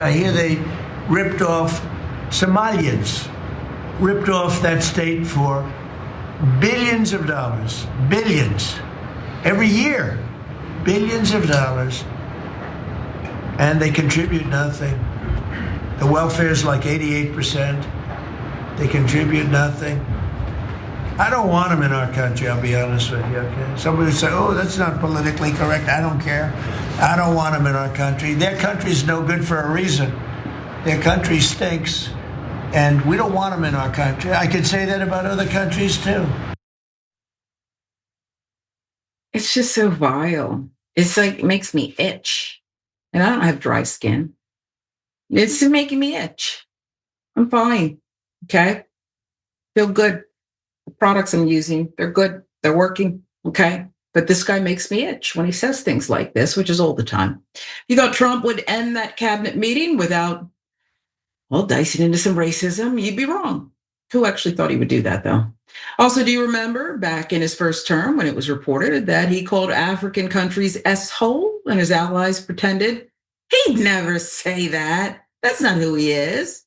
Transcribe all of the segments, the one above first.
I hear they ripped off Somalians, ripped off that state for billions of dollars, billions, every year, billions of dollars, and they contribute nothing. The welfare is like 88%. They contribute nothing. I don't want them in our country, I'll be honest with you, okay? Somebody say, oh, that's not politically correct. I don't care. I don't want them in our country. Their country's no good for a reason. Their country stinks, and we don't want them in our country. I could say that about other countries, too. It's just so vile. It's like, it makes me itch. And I don't have dry skin. It's making me itch. I'm fine, okay? Feel good. The products I'm using, they're good. They're working, okay? But this guy makes me itch when he says things like this, which is all the time. You thought Trump would end that cabinet meeting without, well, dicing into some racism? You'd be wrong. Who actually thought he would do that, though? Also, do you remember back in his first term when it was reported that he called African countries S-hole and his allies pretended? He'd never say that. That's not who he is.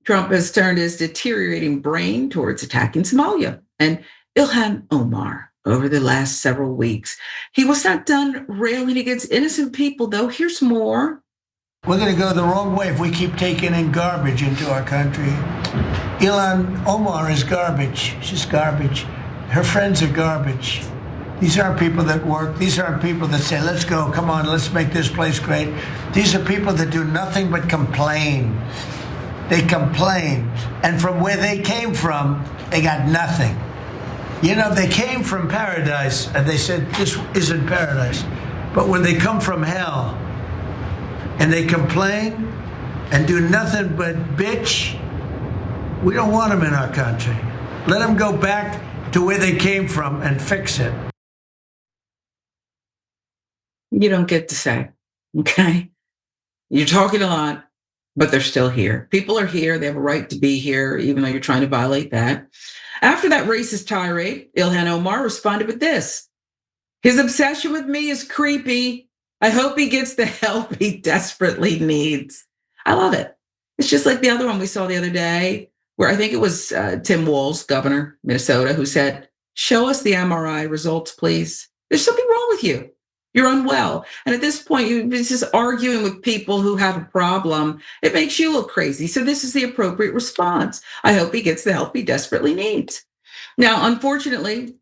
Trump has turned his deteriorating brain towards attacking Somalia and Ilhan Omar over the last several weeks. He was not done railing against innocent people, though. Here's more. We're going to go the wrong way if we keep taking in garbage into our country. Ilhan Omar is garbage. She's garbage. Her friends are garbage. These aren't people that work. These aren't people that say, let's go, come on, let's make this place great. These are people that do nothing but complain. They complain. And from where they came from, they got nothing. You know, they came from paradise and they said, this isn't paradise. But when they come from hell and they complain and do nothing but bitch, we don't want them in our country. Let them go back to where they came from and fix it. You don't get to say, okay? You're talking a lot, but they're still here. People are here. They have a right to be here, even though you're trying to violate that. After that racist tirade, Ilhan Omar responded with this. His obsession with me is creepy. I hope he gets the help he desperately needs. I love it. It's just like the other one we saw the other day, where I think it was Tim Walz, governor, Minnesota, who said, show us the MRI results, please. There's something wrong with you. You're unwell. And at this point, you're just arguing with people who have a problem. It makes you look crazy. So this is the appropriate response. I hope he gets the help he desperately needs. Now, unfortunately,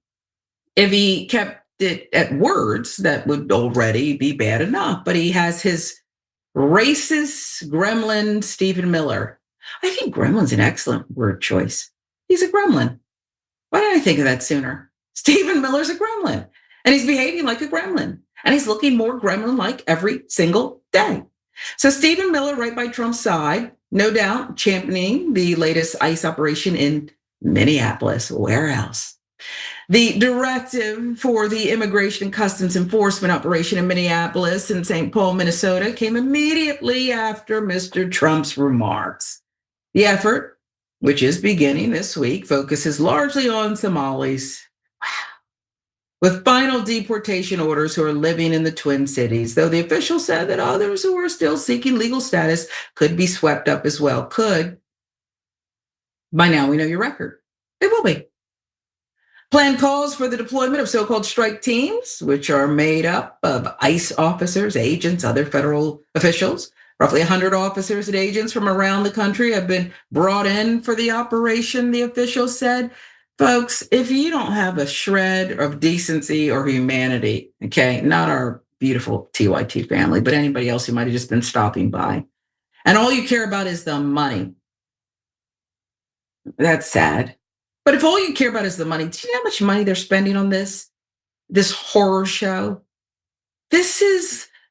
if he kept it at words, that would already be bad enough. But he has his racist gremlin, Stephen Miller. I think gremlin's an excellent word choice. He's a gremlin. Why didn't I think of that sooner? Stephen Miller's a gremlin, and he's behaving like a gremlin. And he's looking more gremlin-like every single day. So Stephen Miller, right by Trump's side, no doubt championing the latest ICE operation in Minneapolis. Where else? The directive for the Immigration and Customs Enforcement operation in Minneapolis and St. Paul, Minnesota, came immediately after Mr. Trump's remarks. The effort, which is beginning this week, focuses largely on Somalis. Wow. With final deportation orders who are living in the Twin Cities, though the official said that others who are still seeking legal status could be swept up as well. Could. By now we know your record. It will be. Plan calls for the deployment of so-called strike teams, which are made up of ICE officers, agents, other federal officials. Roughly 100 officers and agents from around the country have been brought in for the operation, the official said. Folks, if you don't have a shred of decency or humanity, okay, not our beautiful TYT family, but anybody else who might have just been stopping by, and all you care about is the money, that's sad. But if all you care about is the money, do you know how much money they're spending on this horror show?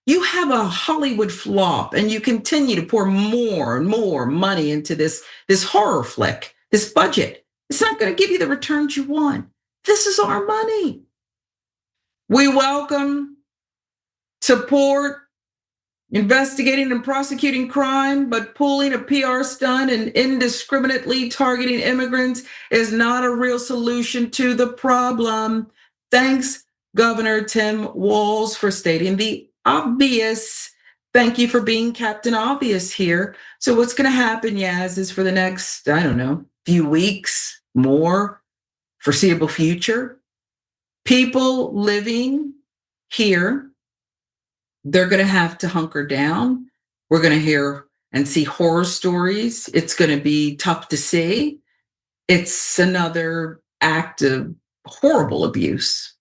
You have a Hollywood flop and you continue to pour more and more money into this horror flick, this budget. It's not going to give you the returns you want. This is our money. We welcome, support, investigating and prosecuting crime, but pulling a PR stunt and indiscriminately targeting immigrants is not a real solution to the problem. Thanks, Governor Tim Walz, for stating the obvious. Thank you for being Captain Obvious here. So what's going to happen, Yaz, is for the next, I don't know, few weeks, more, foreseeable future, people living here, they're going to have to hunker down. We're going to hear and see horror stories. It's going to be tough to see. It's another act of horrible abuse.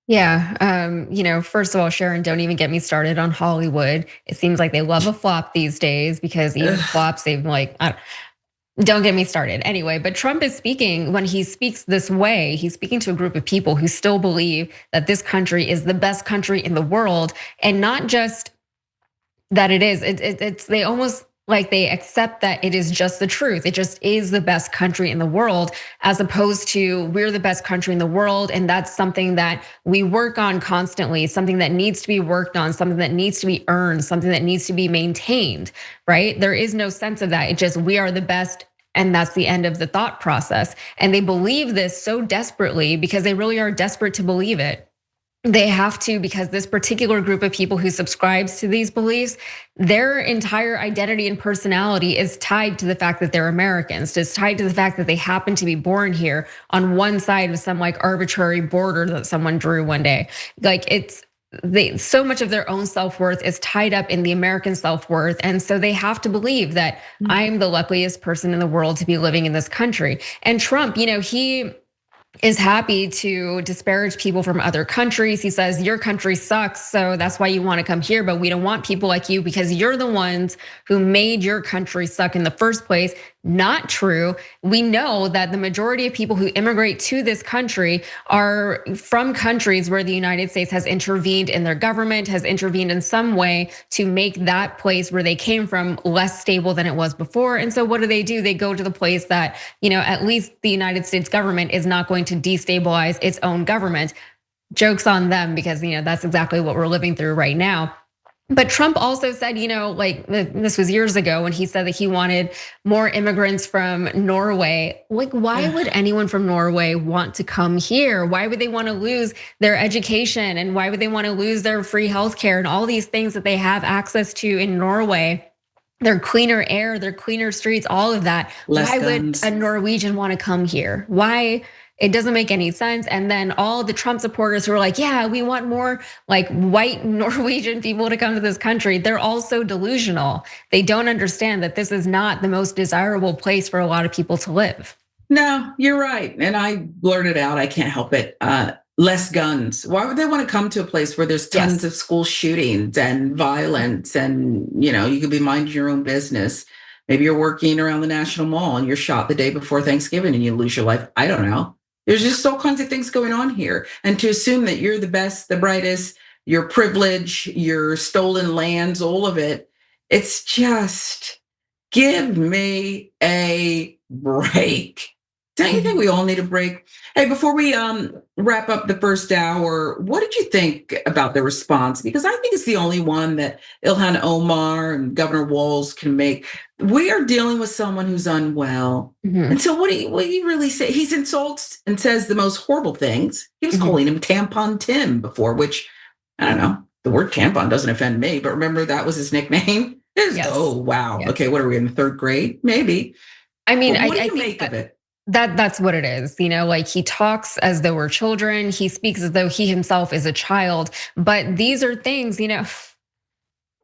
Yeah, first of all, Sharon, don't even get me started on Hollywood. It seems like they love a flop these days because even flops, they've like, don't get me started. Anyway, but Trump is speaking, when he speaks this way, he's speaking to a group of people who still believe that this country is the best country in the world, and not just that it is. It's they almost like they accept that it is just the truth. It just is the best country in the world, as opposed to we're the best country in the world. And that's something that we work on constantly, something that needs to be worked on, something that needs to be earned, something that needs to be maintained, right? There is no sense of that. It just, we are the best. And that's the end of the thought process. And they believe this so desperately because they really are desperate to believe it. They have to, because this particular group of people who subscribes to these beliefs, their entire identity and personality is tied to the fact that they're Americans. It's tied to the fact that they happen to be born here on one side of some like arbitrary border that someone drew one day. Like so much of their own self-worth is tied up in the American self-worth. And so they have to believe that I'm the luckiest person in the world to be living in this country. And Trump, he is happy to disparage people from other countries. He says, your country sucks, so that's why you want to come here, but we don't want people like you because you're the ones who made your country suck in the first place. Not true. We know that the majority of people who immigrate to this country are from countries where the United States has intervened in their government, has intervened in some way to make that place where they came from less stable than it was before. And so what do? They go to the place that, at least the United States government is not going to destabilize its own government. Joke's on them, because that's exactly what we're living through right now. But Trump also said, like this was years ago when he said that he wanted more immigrants from Norway. Like, why would anyone from Norway want to come here? Why would they want to lose their education? And why would they want to lose their free healthcare and all these things that they have access to in Norway? Their cleaner air, their cleaner streets, all of that. Why would a Norwegian want to come here? Why? It doesn't make any sense. And then all the Trump supporters who are like, yeah, we want more like white Norwegian people to come to this country. They're also delusional. They don't understand that this is not the most desirable place for a lot of people to live. No, you're right. And I blurted out, I can't help it. Less guns. Why would they want to come to a place where there's tons of school shootings and violence and, you could be minding your own business. Maybe you're working around the National Mall and you're shot the day before Thanksgiving and you lose your life. I don't know. There's just all kinds of things going on here. And to assume that you're the best, the brightest, your privilege, your stolen lands, all of it, it's just, give me a break. Don't you think we all need a break? Hey, before we wrap up the first hour, what did you think about the response? Because I think it's the only one that Ilhan Omar and Governor Walz can make. We are dealing with someone who's unwell. And so what do you really say? He insults and says the most horrible things. He was calling him Tampon Tim before, which, I don't know, the word tampon doesn't offend me, but remember that was his nickname? Oh, wow. Yes. Okay, what are we in the third grade? Maybe. I mean, what do you make of it? That's what it is. Like he talks as though we're children. He speaks as though he himself is a child. But these are things,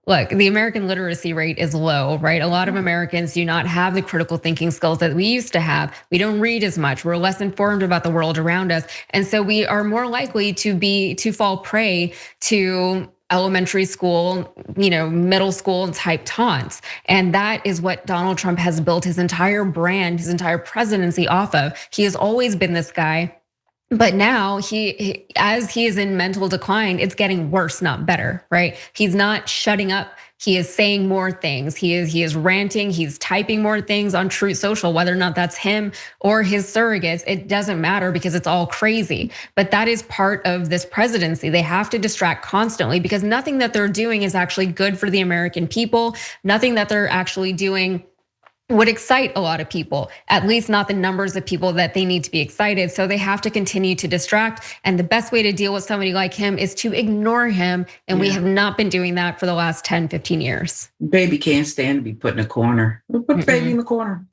look, the American literacy rate is low, right? A lot of Americans do not have the critical thinking skills that we used to have. We don't read as much. We're less informed about the world around us. And so we are more likely to fall prey to elementary school, middle school type taunts. And that is what Donald Trump has built his entire brand, his entire presidency off of. He has always been this guy. But now as he is in mental decline, it's getting worse, not better, right? He's not shutting up. He is saying more things. He is ranting. He's typing more things on Truth Social, whether or not that's him or his surrogates. It doesn't matter because it's all crazy. But that is part of this presidency. They have to distract constantly because nothing that they're doing is actually good for the American people. Nothing that they're actually doing would excite a lot of people, at least not the numbers of people that they need to be excited. So they have to continue to distract. And the best way to deal with somebody like him is to ignore him. And we have not been doing that for the last 10, 15 years. Baby can't stand to be put in a corner. Put the baby in the corner.